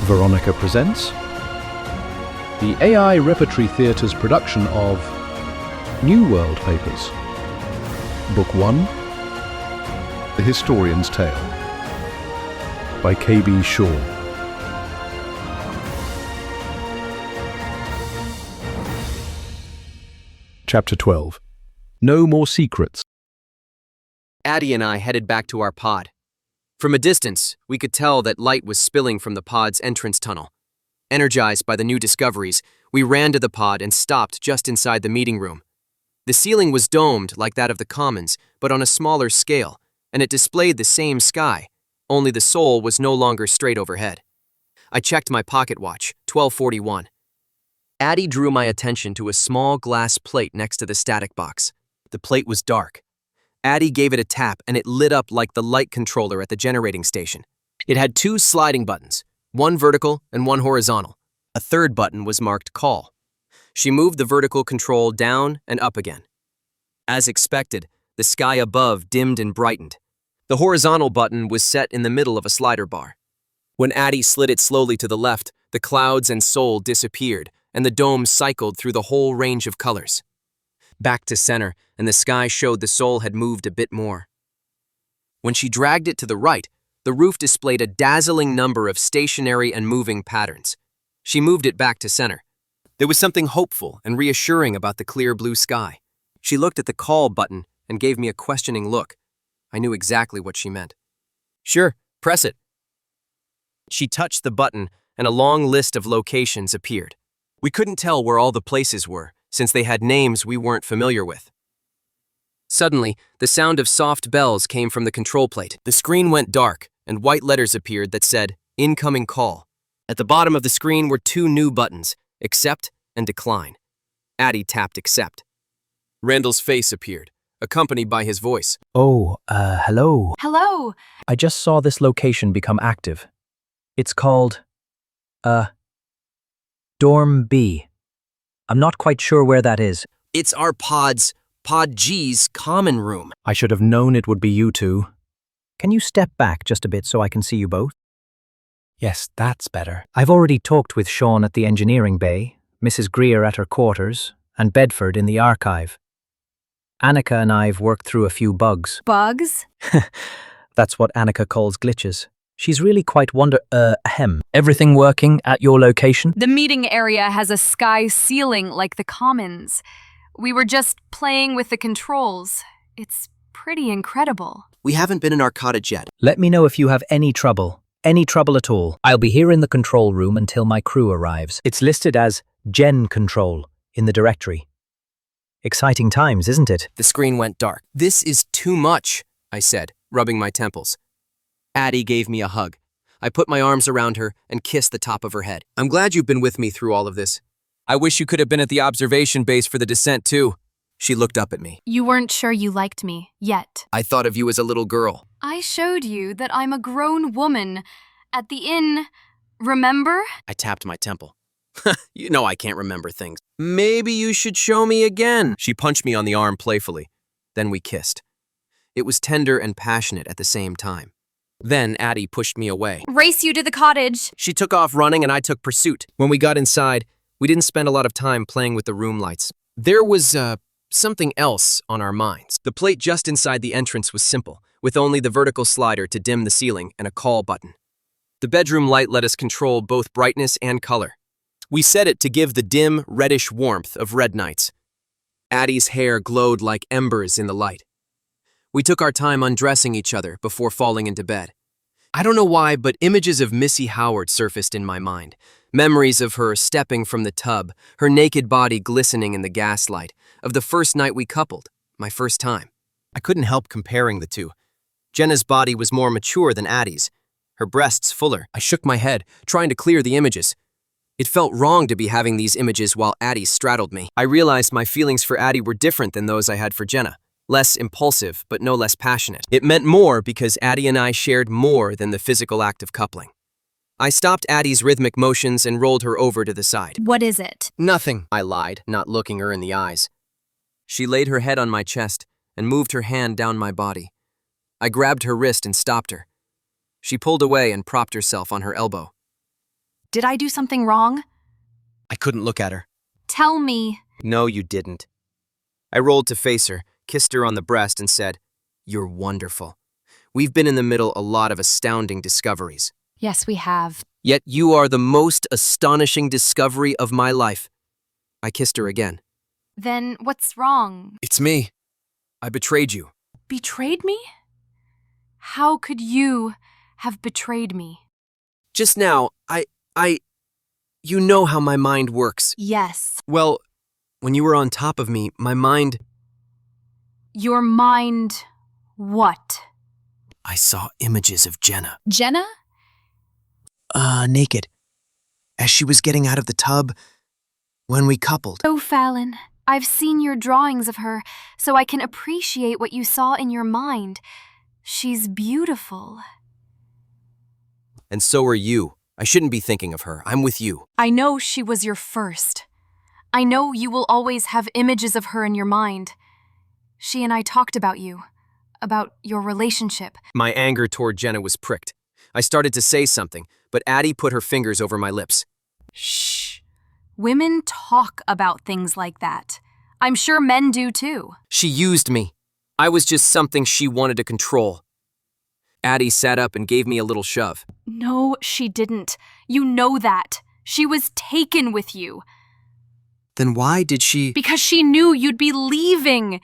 Veronica presents the AI Repertory Theatre's production of Neworld Papers. Book 1, The Historian's Tale, by K.B. Shaw. Chapter 12. No More Secrets. Addie and I headed back to our pod. From a distance, we could tell that light was spilling from the pod's entrance tunnel. Energized by the new discoveries, we ran to the pod and stopped just inside the meeting room. The ceiling was domed like that of the Commons, but on a smaller scale, and it displayed the same sky, only the Sol was no longer straight overhead. I checked my pocket watch, 12:41. Addie drew my attention to a small glass plate next to the static box. The plate was dark. Addie gave it a tap and it lit up like the light controller at the generating station. It had two sliding buttons, one vertical and one horizontal. A third button was marked Call. She moved the vertical control down and up again. As expected, the sky above dimmed and brightened. The horizontal button was set in the middle of a slider bar. When Addie slid it slowly to the left, the clouds and Sol disappeared, and the dome cycled through the whole range of colors. Back to center, and the sky showed the Sol had moved a bit more. When she dragged it to the right, the roof displayed a dazzling number of stationary and moving patterns. She moved it back to center. There was something hopeful and reassuring about the clear blue sky. She looked at the call button and gave me a questioning look. I knew exactly what she meant. Sure, press it. She touched the button, and a long list of locations appeared. We couldn't tell where all the places were, since they had names we weren't familiar with. Suddenly, the sound of soft bells came from the control plate. The screen went dark, and white letters appeared that said, Incoming Call. At the bottom of the screen were two new buttons, Accept and Decline. Addie tapped Accept. Randall's face appeared, accompanied by his voice. Hello. Hello. I just saw this location become active. It's called, Dorm B. I'm not quite sure where that is. It's our Pod G's common room. I should have known it would be you two. Can you step back just a bit so I can see you both? Yes, that's better. I've already talked with Sean at the engineering bay, Mrs. Greer at her quarters, and Bedford in the archive. Annika and I've worked through a few bugs. Bugs? That's what Annika calls glitches. She's really quite Everything working at your location? The meeting area has a sky ceiling like the Commons. We were just playing with the controls. It's pretty incredible. We haven't been in our cottage yet. Let me know if you have any trouble at all. I'll be here in the control room until my crew arrives. It's listed as Gen Control in the directory. Exciting times, isn't it? The screen went dark. This is too much, I said, rubbing my temples. Addie gave me a hug. I put my arms around her and kissed the top of her head. I'm glad you've been with me through all of this. I wish you could have been at the observation base for the descent, too. She looked up at me. You weren't sure you liked me, yet. I thought of you as a little girl. I showed you that I'm a grown woman. At the inn, remember? I tapped my temple. You know I can't remember things. Maybe you should show me again. She punched me on the arm playfully. Then we kissed. It was tender and passionate at the same time. Then Addie pushed me away. Race you to the cottage. She took off running and I took pursuit. When we got inside, we didn't spend a lot of time playing with the room lights. There was, something else on our minds. The plate just inside the entrance was simple, with only the vertical slider to dim the ceiling and a call button. The bedroom light let us control both brightness and color. We set it to give the dim, reddish warmth of red nights. Addie's hair glowed like embers in the light. We took our time undressing each other before falling into bed. I don't know why, but images of Missy Howard surfaced in my mind. Memories of her stepping from the tub, her naked body glistening in the gaslight, of the first night we coupled, my first time. I couldn't help comparing the two. Jenna's body was more mature than Addie's, her breasts fuller. I shook my head, trying to clear the images. It felt wrong to be having these images while Addie straddled me. I realized my feelings for Addie were different than those I had for Jenna. Less impulsive, but no less passionate. It meant more because Addie and I shared more than the physical act of coupling. I stopped Addie's rhythmic motions and rolled her over to the side. What is it? Nothing, I lied, not looking her in the eyes. She laid her head on my chest and moved her hand down my body. I grabbed her wrist and stopped her. She pulled away and propped herself on her elbow. Did I do something wrong? I couldn't look at her. Tell me. No, you didn't. I rolled to face her, kissed her on the breast, and said, "You're wonderful. We've been in the middle a lot of astounding discoveries. Yes, we have. Yet you are the most astonishing discovery of my life." I kissed her again. Then what's wrong? It's me. I betrayed you. Betrayed me? How could you have betrayed me? Just now, you know how my mind works. Yes. Well, when you were on top of me, my mind, Your mind what? I saw images of Jenna. Jenna? Naked. As she was getting out of the tub, when we coupled. Oh, Fallon, I've seen your drawings of her, so I can appreciate what you saw in your mind. She's beautiful. And so are you. I shouldn't be thinking of her. I'm with you. I know she was your first. I know you will always have images of her in your mind. She and I talked about you, about your relationship. My anger toward Jenna was pricked. I started to say something, but Addie put her fingers over my lips. Shh. Women talk about things like that. I'm sure men do too. She used me. I was just something she wanted to control. Addie sat up and gave me a little shove. No, she didn't. You know that. She was taken with you. Then why did she... Because she knew you'd be leaving.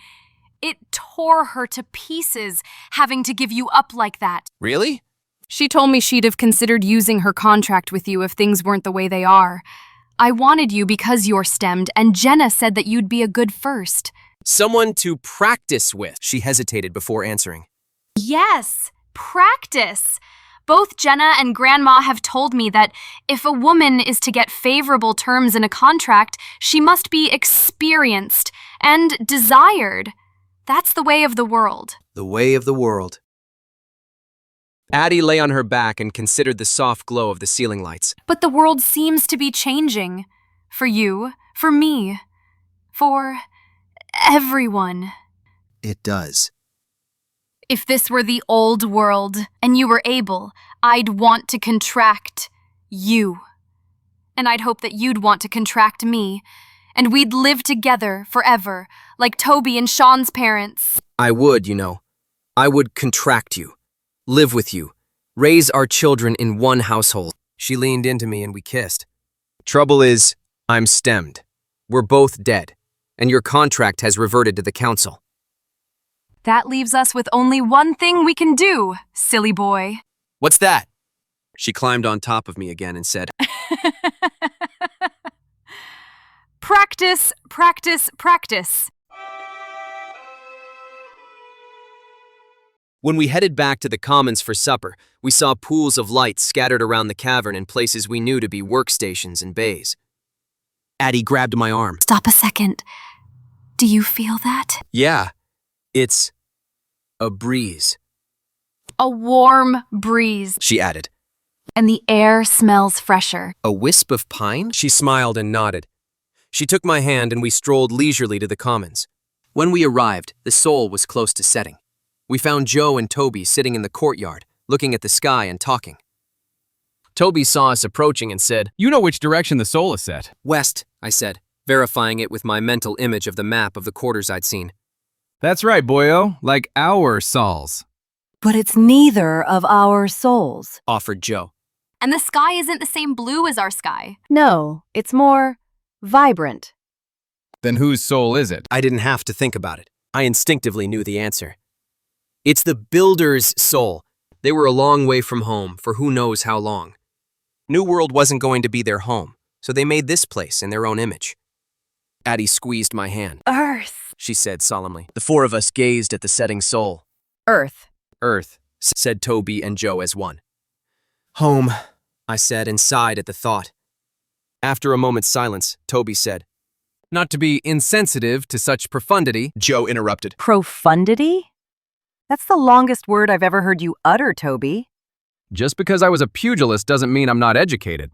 It tore her to pieces, having to give you up like that. Really? She told me she'd have considered using her contract with you if things weren't the way they are. I wanted you because you're stemmed, and Jenna said that you'd be a good first. Someone to practice with. She hesitated before answering. Yes, practice. Both Jenna and Grandma have told me that if a woman is to get favorable terms in a contract, she must be experienced and desired. That's the way of the world. The way of the world. Addie lay on her back and considered the soft glow of the ceiling lights. But the world seems to be changing. For you, for me, for everyone. It does. If this were the old world and you were able, I'd want to contract you. And I'd hope that you'd want to contract me. And we'd live together forever, like Toby and Sean's parents. I would, you know. I would contract you. Live with you. Raise our children in one household. She leaned into me and we kissed. Trouble is, I'm stemmed. We're both dead. And your contract has reverted to the council. That leaves us with only one thing we can do, silly boy. What's that? She climbed on top of me again and said, Practice, practice, practice. When we headed back to the commons for supper, we saw pools of light scattered around the cavern in places we knew to be workstations and bays. Addie grabbed my arm. Stop a second. Do you feel that? Yeah, it's a breeze, A warm breeze, she added. and the air smells fresher. A wisp of pine? She smiled and nodded. She took my hand and we strolled leisurely to the commons. When we arrived, the sol was close to setting. We found Joe and Toby sitting in the courtyard, looking at the sky and talking. Toby saw us approaching and said, You know which direction the sol is set. "West," I said, verifying it with my mental image of the map of the quarters I'd seen. That's right, boyo, like our sols. But it's neither of our souls. Offered Joe. And the sky isn't the same blue as our sky. No, it's more vibrant. Then whose sol is it? I didn't have to think about it. I instinctively knew the answer. It's the builder's soul. They were a long way from home for who knows how long. Neworld wasn't going to be their home, so they made this place in their own image. Addie squeezed my hand. Earth. She said solemnly. The four of us gazed at the setting soul. Earth. Earth, said Toby and Joe as one. Home, I said and sighed at the thought. After a moment's silence, Toby said, Not to be insensitive to such profundity, Joe interrupted. Profundity? That's the longest word I've ever heard you utter, Toby. just because I was a pugilist doesn't mean I'm not educated.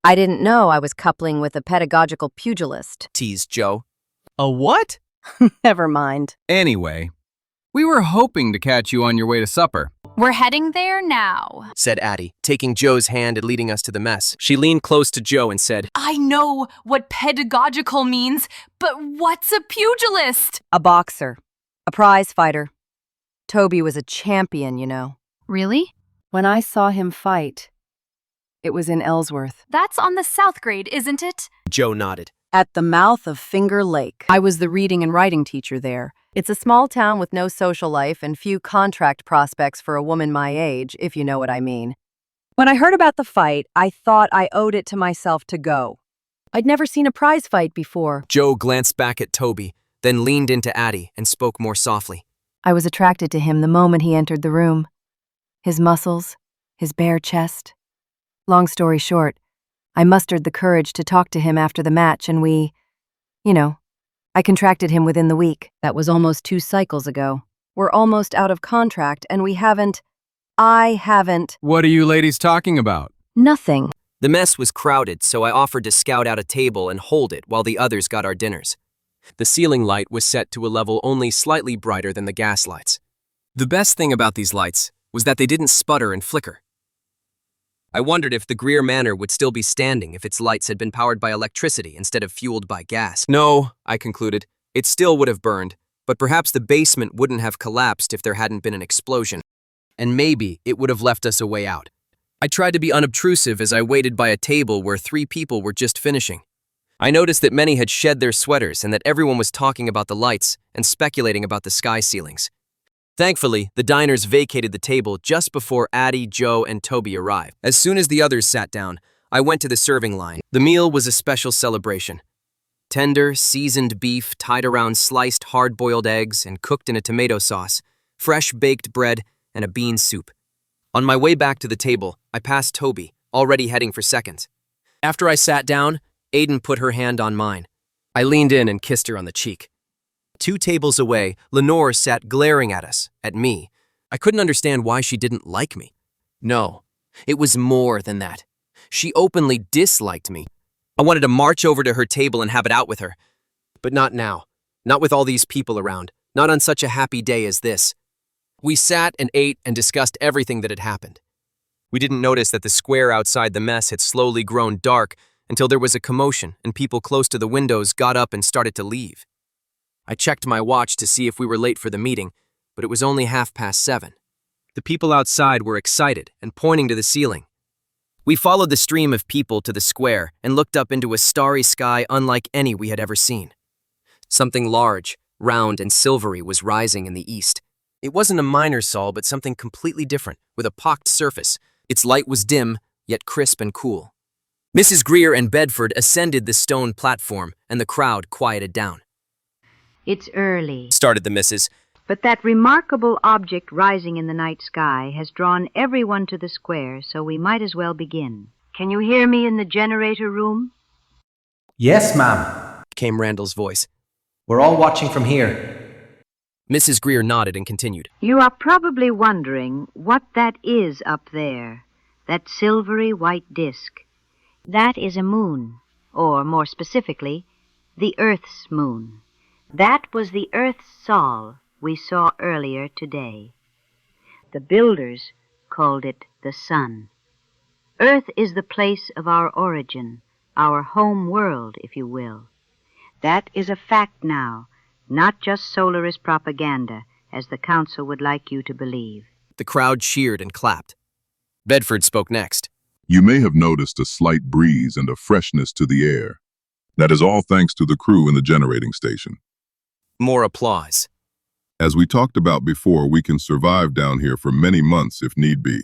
I didn't know I was coupling with a pedagogical pugilist. Teased Joe. A what? Never mind. Anyway, we were hoping to catch you on your way to supper. We're heading there now, said Addie, taking Joe's hand and leading us to the mess. She leaned close to Joe and said, I know what pedagogical means, but what's a pugilist? A boxer. A prize fighter. Toby was a champion, you know. Really? When I saw him fight, it was in Ellsworth. That's on the South Grade, isn't it? Joe nodded. At the mouth of Finger Lake. I was the reading and writing teacher there. It's a small town with no social life and few contract prospects for a woman my age, if you know what I mean. When I heard about the fight, I thought I owed it to myself to go. I'd never seen a prize fight before. Joe glanced back at Toby, then leaned into Addie and spoke more softly. I was attracted to him the moment he entered the room. His muscles, his bare chest. Long story short, I mustered the courage to talk to him after the match and I contracted him within the week. That was almost 2 cycles ago. We're almost out of contract and I haven't. What are you ladies talking about? Nothing. The mess was crowded, so I offered to scout out a table and hold it while the others got our dinners. The ceiling light was set to a level only slightly brighter than the gas lights. The best thing about these lights was that they didn't sputter and flicker. I wondered if the Greer Manor would still be standing if its lights had been powered by electricity instead of fueled by gas. No, I concluded, it still would have burned, but perhaps the basement wouldn't have collapsed if there hadn't been an explosion. And maybe it would have left us a way out. I tried to be unobtrusive as I waited by a table where 3 people were just finishing. I noticed that many had shed their sweaters and that everyone was talking about the lights and speculating about the sky ceilings. Thankfully, the diners vacated the table just before Addie, Joe, and Toby arrived. As soon as the others sat down, I went to the serving line. The meal was a special celebration. Tender, seasoned beef tied around sliced hard-boiled eggs and cooked in a tomato sauce, fresh baked bread, and a bean soup. On my way back to the table, I passed Toby, already heading for seconds. After I sat down, Aiden put her hand on mine. I leaned in and kissed her on the cheek. 2 tables away, Lenore sat glaring at us, at me. I couldn't understand why she didn't like me. No, it was more than that. She openly disliked me. I wanted to march over to her table and have it out with her. But not now. Not with all these people around. Not on such a happy day as this. We sat and ate and discussed everything that had happened. We didn't notice that the square outside the mess had slowly grown dark until there was a commotion and people close to the windows got up and started to leave. I checked my watch to see if we were late for the meeting, but it was only 7:30. The people outside were excited and pointing to the ceiling. We followed the stream of people to the square and looked up into a starry sky unlike any we had ever seen. Something large, round, and silvery was rising in the east. It wasn't a miner's sol, but something completely different, with a pocked surface. Its light was dim, yet crisp and cool. Mrs. Greer and Bedford ascended the stone platform, and the crowd quieted down. It's early, Started the missus. but that remarkable object rising in the night sky has drawn everyone to the square, so we might as well begin. Can you hear me in the generator room? Yes, ma'am. Came Randall's voice. We're all watching from here. Mrs. Greer nodded and continued. You are probably wondering what that is up there, that silvery white disk. That is a moon, or more specifically, the Earth's moon. That was the Earth's sol we saw earlier today. The builders called it the sun. Earth is the place of our origin, our home world, if you will. That is a fact now, not just solarist propaganda, as the council would like you to believe. The crowd cheered and clapped. Bedford spoke next. You may have noticed a slight breeze and a freshness to the air. That is all thanks to the crew in the generating station. More applause. As we talked about before, we can survive down here for many months if need be.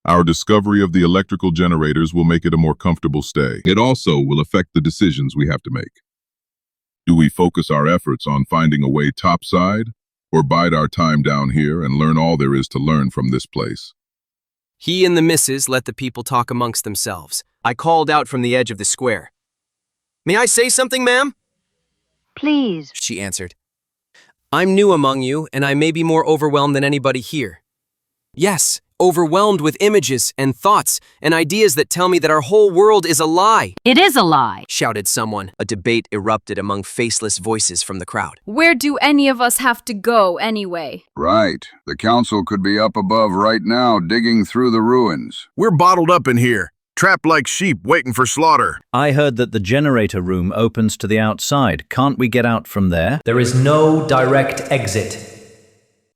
Our discovery of the electrical generators will make it a more comfortable stay. It also will affect the decisions we have to make. Do we focus our efforts on finding a way topside, or bide our time down here and learn all there is to learn from this place? He and the missus let the people talk amongst themselves. I called out from the edge of the square. May I say something, ma'am? Please. She answered. I'm new among you, and I may be more overwhelmed than anybody here. Yes, overwhelmed with images and thoughts and ideas that tell me that our whole world is a lie, It is a lie. shouted someone. A debate erupted among faceless voices from the crowd. Where do any of us have to go anyway? Right. The council could be up above right now, digging through the ruins. We're bottled up in here, trapped like sheep waiting for slaughter. I heard that the generator room opens to the outside. Can't we get out from there? There is no direct exit,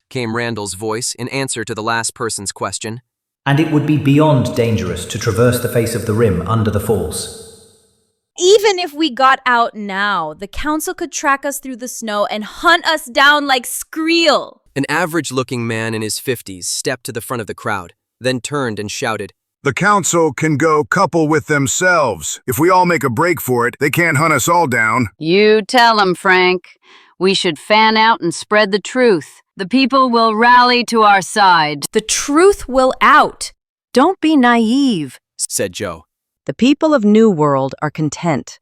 Came Randall's voice in answer to the last person's question. and it would be beyond dangerous to traverse the face of the rim under the falls. Even if we got out now, the council could track us through the snow and hunt us down like Skreel. An average-looking man in his 50s stepped to the front of the crowd, then turned and shouted, The council can go couple with themselves. If we all make a break for it, they can't hunt us all down. You tell 'em, Frank. We should fan out and spread the truth. The people will rally to our side. The truth will out. Don't be naive. said Joe. The people of Neworld are content.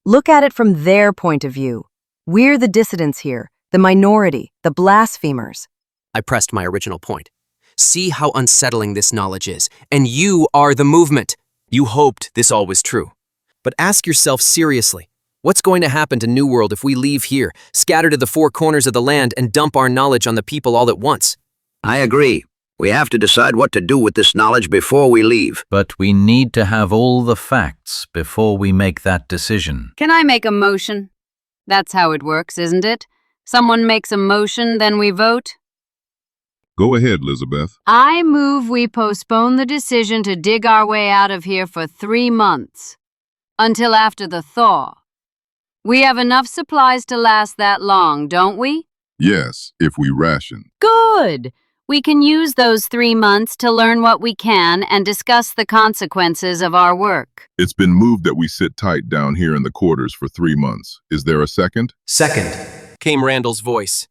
Look at it from their point of view. We're the dissidents here, the minority, the blasphemers. I pressed my original point. See how unsettling this knowledge is, and you are the movement. You hoped this all was true. But ask yourself seriously, what's going to happen to Neworld if we leave here, scatter to the four corners of the land, and dump our knowledge on the people all at once? I agree. We have to decide what to do with this knowledge before we leave. But we need to have all the facts before we make that decision. Can I make a motion? That's how it works, isn't it? Someone makes a motion, then we vote? Go ahead, Elizabeth. I move we postpone the decision to dig our way out of here for 3 months, until after the thaw. We have enough supplies to last that long, don't we? Yes, if we ration. Good! We can use those 3 months to learn what we can and discuss the consequences of our work. It's been moved that we sit tight down here in the quarters for 3 months. Is there a second? Second, Came Randall's voice.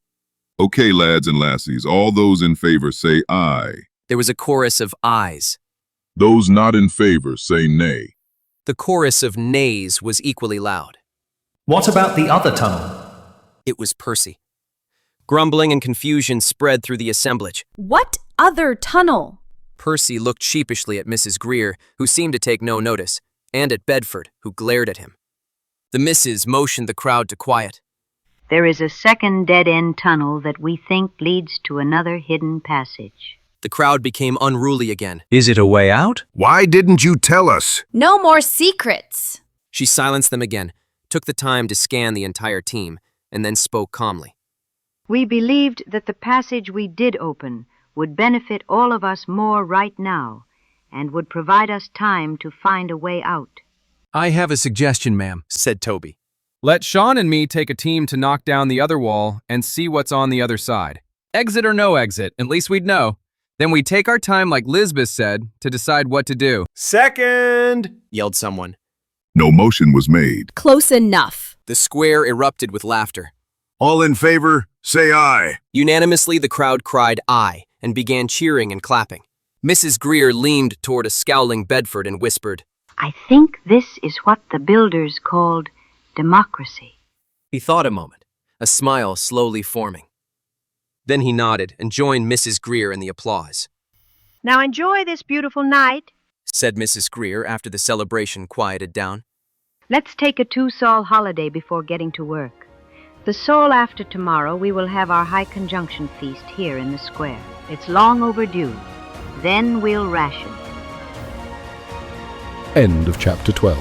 Okay, lads and lassies, all those in favor say aye. There was a chorus of ayes. Those not in favor say nay. The chorus of nays was equally loud. what about the other tunnel? It was Percy. Grumbling and confusion spread through the assemblage. What other tunnel? Percy looked sheepishly at Mrs. Greer, who seemed to take no notice, and at Bedford, who glared at him. The missus motioned the crowd to quiet. There is a second dead-end tunnel that we think leads to another hidden passage. The crowd became unruly again. Is it a way out? Why didn't you tell us? No more secrets. She silenced them again, took the time to scan the entire team, and then spoke calmly. We believed that the passage we did open would benefit all of us more right now and would provide us time to find a way out. I have a suggestion, ma'am, said Toby. Let Sean and me take a team to knock down the other wall and see what's on the other side. Exit or no exit, at least we'd know. Then we take our time, like Lisbeth said, to decide what to do. Second! Yelled someone. No motion was made. Close enough. The square erupted with laughter. All in favor, say aye. Unanimously, the crowd cried aye and began cheering and clapping. Mrs. Greer leaned toward a scowling Bedford and whispered, I think this is what the builders called democracy. He thought a moment, a smile slowly forming. Then he nodded and joined Mrs. Greer in the applause. Now enjoy this beautiful night, said Mrs. Greer after the celebration quieted down. Let's take a 2-sol holiday before getting to work. The sol after tomorrow, we will have our high conjunction feast here in the square. It's long overdue. Then we'll ration. End of chapter 12.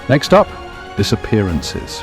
Next up, disappearances.